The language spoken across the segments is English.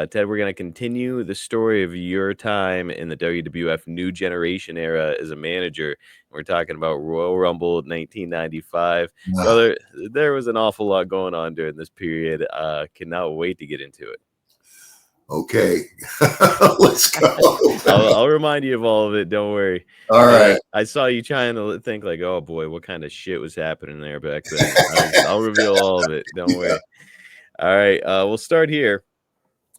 Ted, we're going to continue the story of your time in the WWF New Generation era as a manager. We're talking about Royal Rumble 1995. Nah. There was an awful lot going on during this period. Cannot wait to get into it. Okay, let's go. I'll remind you of all of it. Don't worry. All right. I saw you trying to think like, oh boy, what kind of shit was happening there back then. I'll reveal all of it. Don't worry. All right. We'll start here.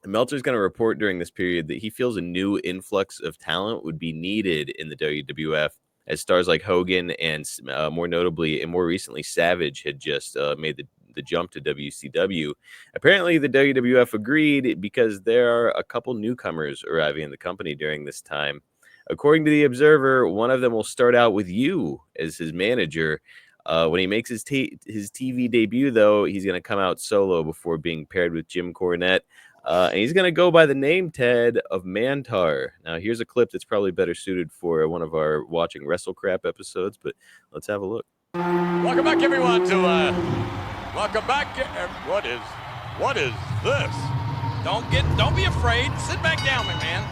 Meltzer's going to report during this period that he feels a new influx of talent would be needed in the WWF, as stars like Hogan and more notably and more recently Savage had just made the jump to WCW. Apparently, the WWF agreed because there are a couple newcomers arriving in the company during this time. According to the Observer, one of them will start out with you as his manager. When he makes his TV debut, though, he's going to come out solo before being paired with Jim Cornette. And he's going to go by the name, Ted, of Mantaur. Now, here's a clip that's probably better suited for one of our watching Wrestle Crap episodes, but let's have a look. Welcome back, everyone, to welcome back. What is this? Don't be afraid. Sit back down, McMahon.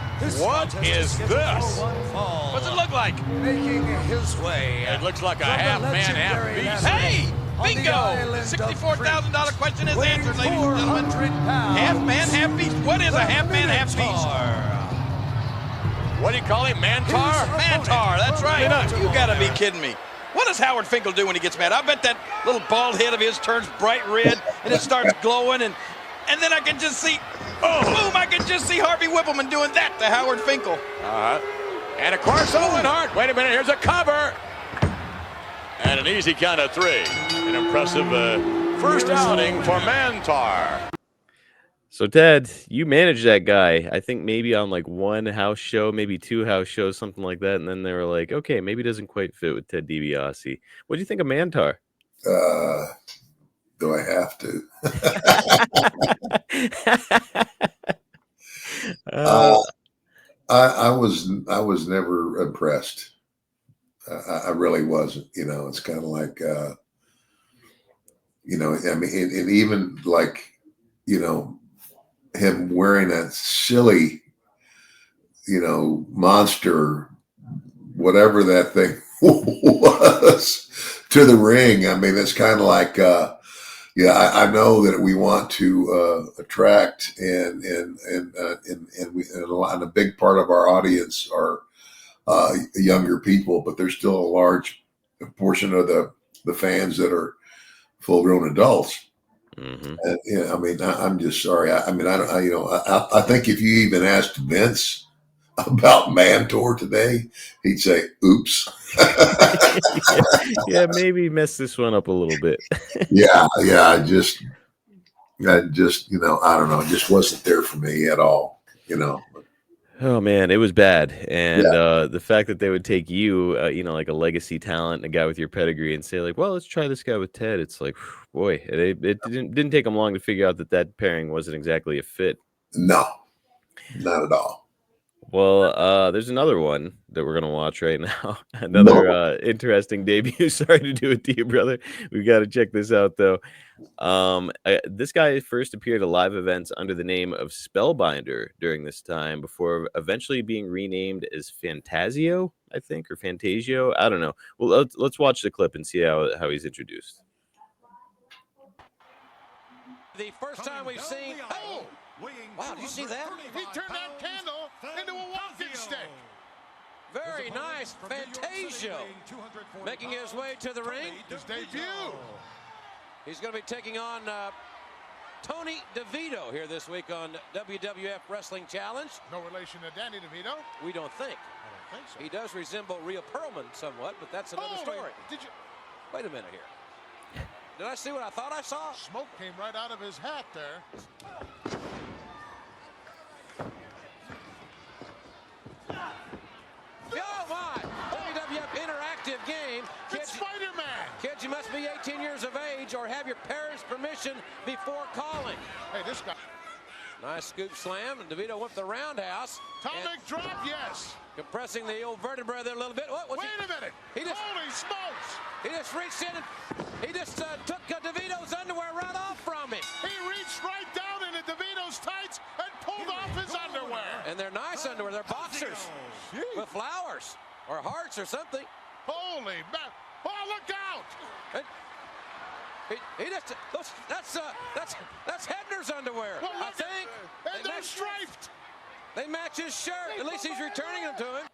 What is this? What's it look like? Making his way. It looks like a half man, half beast. Hey! Bingo! $64,000 question is answered, ladies and gentlemen. Half man, half beast. What is a half man, half beast? What do you call him? Mantaur? Mantaur, that's right. You gotta be kidding me. What does Howard Finkel do when he gets mad? I bet that little bald head of his turns bright red and it starts glowing, and then I can just see, boom, I can just see Harvey Whippleman doing that to Howard Finkel. And of course, Owen Hart. Wait a minute, here's a cover. And an easy count of 3. An impressive first outing for Mantaur. So, Ted, you managed that guy, I think maybe on like one house show, maybe 2 house shows, something like that. And then they were like, okay, maybe it doesn't quite fit with Ted DiBiase. What do you think of Mantaur? Do I have to? I was never impressed. I really wasn't. It's kind of like, I mean, and even like, him wearing that silly, monster, whatever that thing was, to the ring. I mean, it's kind of like, I know that we want to attract and a big part of our audience are younger people, but there's still a large portion of the fans that are full-grown adults. Mm-hmm. And, I mean, I'm just sorry. I think if you even asked Vince about Mantaur today, he'd say, "Oops." Yeah, maybe mess this one up a little bit. yeah. I just, I don't know. It just wasn't there for me at all. Oh man, it was bad, and the fact that they would take you, like a legacy talent, and a guy with your pedigree, and say like, "Well, let's try this guy with Ted." It's like, boy, it didn't take them long to figure out that pairing wasn't exactly a fit. No, not at all. Well, there's another one that we're gonna watch right now. Another interesting debut. Sorry to do it to you, brother. We've got to check this out though. This guy first appeared at live events under the name of Spellbinder during this time, before eventually being renamed as Fantasio, I think, or Fantasio. I don't know. Well, let's watch the clip and see how he's introduced. The first time we've seen. Oh! Wow, did you see that? He turned that candle into a walking stick. Very nice. Fantasio making his way to the ring. His debut. He's going to be taking on Tony DeVito here this week on WWF Wrestling Challenge. No relation to Danny DeVito? We don't think. I don't think so. He does resemble Rhea Perlman somewhat, but that's another story. Wait a minute here. Did I see what I thought I saw? Smoke came right out of his hat there. Oh my! WWF interactive game. It's Spider-Man. Kids, you must be 18 years of age or have your parents' permission before calling. Hey, this guy. Nice scoop slam, and DeVito went for the roundhouse. Atomic drop, yes. Compressing the old vertebra there a little bit. Wait a minute. Holy smokes. He just reached in and he just took DeVito's underwear right off from him. He reached right down into DeVito's tights and pulled And they're nice underwear. They're boxers with flowers or hearts or something. Holy man! Oh, look out! That's Hebner's underwear. Well, I think. And they're striped. They match his shirt. At least he's returning them to him.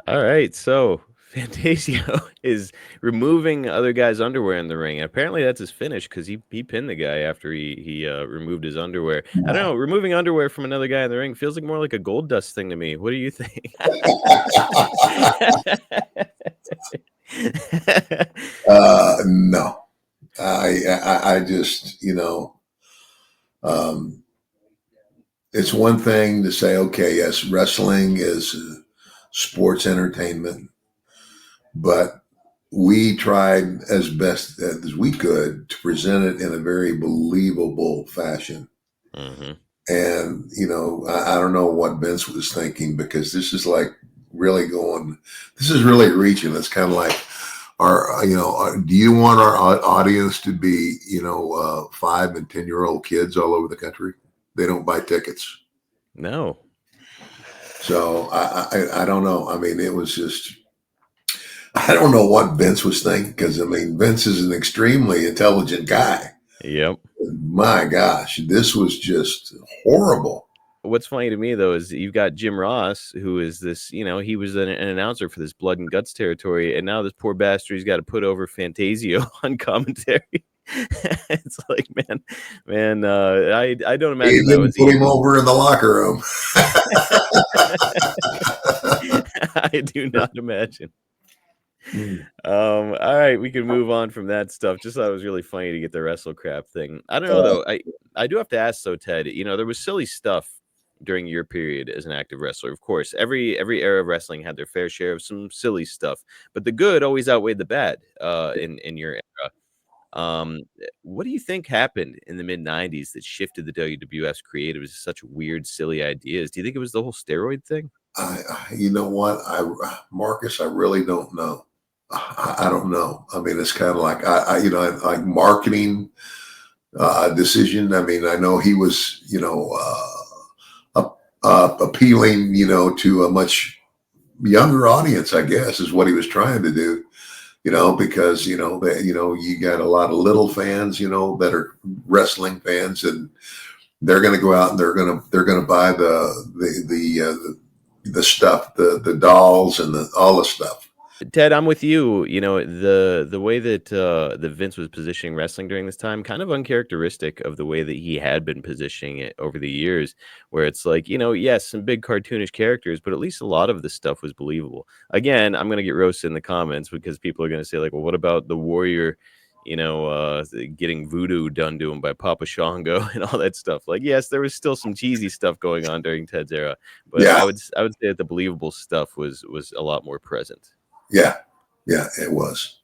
All right, so Fantasio is removing other guys' underwear in the ring. Apparently, that's his finish because he pinned the guy after he removed his underwear. I don't know. Removing underwear from another guy in the ring feels like more like a gold dust thing to me. What do you think? No, I just, it's one thing to say, okay, yes, wrestling is sports entertainment, but we tried as best as we could to present it in a very believable fashion. Mm-hmm. And, I don't know what Vince was thinking, because this is like really this is really reaching. It's kind of like, do you want our audience to be, 5 and 10-year-old kids all over the country? They don't buy tickets. No. So I don't know. I mean, it was just, I don't know what Vince was thinking, because Vince is an extremely intelligent guy. Yep. My gosh, this was just horrible. What's funny to me, though, is you've got Jim Ross, who is this, he was an announcer for this blood and guts territory. And now this poor bastard, he's got to put over Fantasio on commentary. It's like, man, I don't imagine he didn't put him over in the locker room. I do not imagine. All right, we can move on from that stuff. Just thought it was really funny to get the wrestle crap thing. I don't know, though. I do have to ask, though, Ted, there was silly stuff during your period as an active wrestler. Of course, every era of wrestling had their fair share of some silly stuff, but the good always outweighed the bad in your era. What do you think happened in the mid-90s that shifted the WWF's creative to such weird, silly ideas? Do you think it was the whole steroid thing? You know what, Marcus, I really don't know. I don't know. It's kind of like like marketing decision. I know he was, appealing, to a much younger audience, I guess, is what he was trying to do. Because you got a lot of little fans, that are wrestling fans, and they're going to go out and they're going to buy the stuff, the dolls and all the stuff. Ted, I'm with you. The way that the Vince was positioning wrestling during this time, kind of uncharacteristic of the way that he had been positioning it over the years, where it's like, yes, some big cartoonish characters, but at least a lot of the stuff was believable. Again, I'm going to get roasted in the comments because people are going to say, like, well, what about the Warrior, getting voodoo done to him by Papa Shango and all that stuff? Like, yes, there was still some cheesy stuff going on during Ted's era, but yeah. I would say that the believable stuff was a lot more present. Yeah, it was.